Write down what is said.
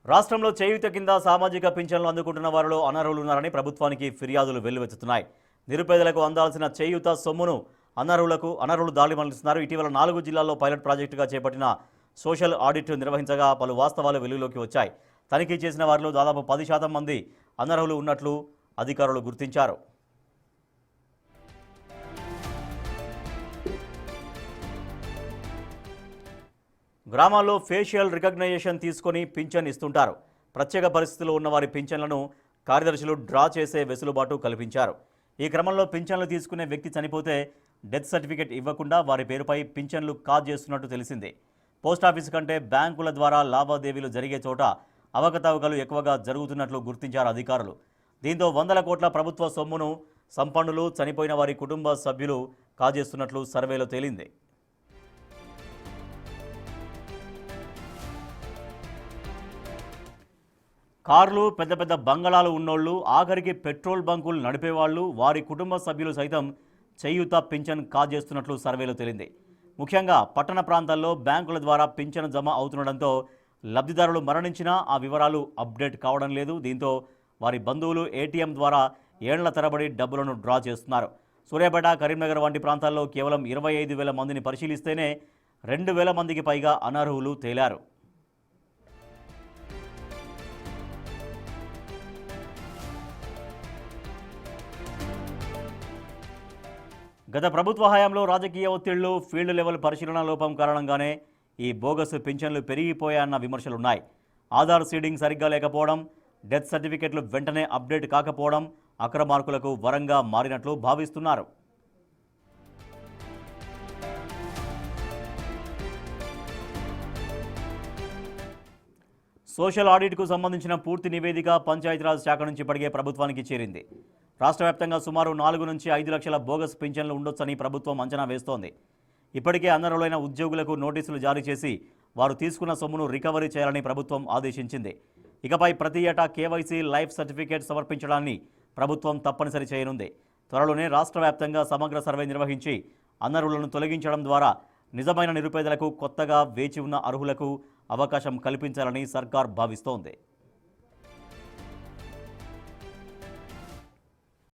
రాష్ట్రంలో చేయూత కింద సామాజిక పింఛన్లు అందుకుంటున్న వారిలో అనర్హులు ఉన్నారని ప్రభుత్వానికి ఫిర్యాదులు వెల్లువెత్తుతున్నాయి. నిరుపేదలకు అందాల్సిన చేయూత సొమ్మును అనర్హులు దాడి మళ్లిస్తున్నారు. ఇటీవల 4 జిల్లాల్లో పైలట్ ప్రాజెక్టుగా చేపట్టిన సోషల్ ఆడిట్ నిర్వహించగా పలు వాస్తవాలు వెలుగులోకి వచ్చాయి. తనిఖీ చేసిన వారిలో దాదాపు 10% మంది అనర్హులు ఉన్నట్లు అధికారులు గుర్తించారు. గ్రామాల్లో ఫేషియల్ రికగ్నైజేషన్ తీసుకొని పింఛన్ ఇస్తుంటారు. ప్రత్యేక పరిస్థితుల్లో ఉన్న వారి పింఛన్లను కార్యదర్శులు డ్రా చేసే వెసులుబాటు కల్పించారు. ఈ క్రమంలో పింఛన్లు తీసుకునే వ్యక్తి చనిపోతే డెత్ సర్టిఫికెట్ ఇవ్వకుండా వారి పేరుపై పింఛన్లు కాజ్ చేస్తున్నట్టు తెలిసింది. పోస్టాఫీసు కంటే బ్యాంకుల ద్వారా లావాదేవీలు జరిగే చోట అవకతవకలు ఎక్కువగా జరుగుతున్నట్లు గుర్తించారు అధికారులు. దీంతో వందల కోట్ల ప్రభుత్వ సొమ్మును సంపన్నులు చనిపోయిన వారి కుటుంబ సభ్యులు కాజేస్తున్నట్లు సర్వేలో తేలింది. కార్లు, పెద్ద పెద్ద బంగళాలు ఉన్నోళ్ళు, ఆఖరికి పెట్రోల్ బంకులు నడిపేవాళ్ళు, వారి కుటుంబ సభ్యులు సైతం చేయూత పింఛన్ కాజేస్తున్నట్లు సర్వేలో తేలింది. ముఖ్యంగా పట్టణ ప్రాంతాల్లో బ్యాంకుల ద్వారా పింఛన్ జమ అవుతుండడంతో లబ్ధిదారులు మరణించినా ఆ వివరాలు అప్డేట్ కావడం లేదు. దీంతో వారి బంధువులు ఏటీఎం ద్వారా ఏళ్ల తరబడి డబ్బులను డ్రా చేస్తున్నారు. సూర్యాపేట, కరీంనగర్ వంటి ప్రాంతాల్లో కేవలం 25,000 మందిని పరిశీలిస్తేనే 2,000 మందికి పైగా అనర్హులు తేలారు. గత ప్రభుత్వ హయాంలో రాజకీయ ఒత్తిళ్లు, ఫీల్డ్ లెవెల్ పరిశీలన లోపం కారణంగానే ఈ బోగస్ పింఛన్లు పెరిగిపోయాయన్న విమర్శలున్నాయి. ఆధార్ సీడింగ్ సరిగ్గా లేకపోవడం, డెత్ సర్టిఫికెట్లు వెంటనే అప్డేట్ కాకపోవడం అక్రమార్కులకు వరంగా మారినట్లు భావిస్తున్నారు. సోషల్ ఆడిట్కు సంబంధించిన పూర్తి నివేదిక పంచాయతీరాజ్ శాఖ నుంచి ఇప్పటికే ప్రభుత్వానికి చేరింది. రాష్ట్ర వ్యాప్తంగా సుమారు 4 నుంచి 5 లక్షల బోగస్ పింఛన్లు ఉండొచ్చని ప్రభుత్వం అంచనా వేస్తోంది. ఇప్పటికే అనర్హులైన ఉద్యోగులకు నోటీసులు జారీ చేసి వారు తీసుకున్న సొమ్మును రికవరీ చేయాలని ప్రభుత్వం ఆదేశించింది. ఇకపై ప్రతి ఏటా కేవైసీ, లైఫ్ సర్టిఫికేట్ సమర్పించడాన్ని ప్రభుత్వం తప్పనిసరి చేయనుంది. త్వరలోనే రాష్ట్ర వ్యాప్తంగా సమగ్ర సర్వే నిర్వహించి అనర్హులను తొలగించడం ద్వారా నిజమైన నిరుపేదలకు, కొత్తగా వేచి ఉన్న అర్హులకు అవకాశం కల్పించాలని సర్కార్ భావిస్తోంది.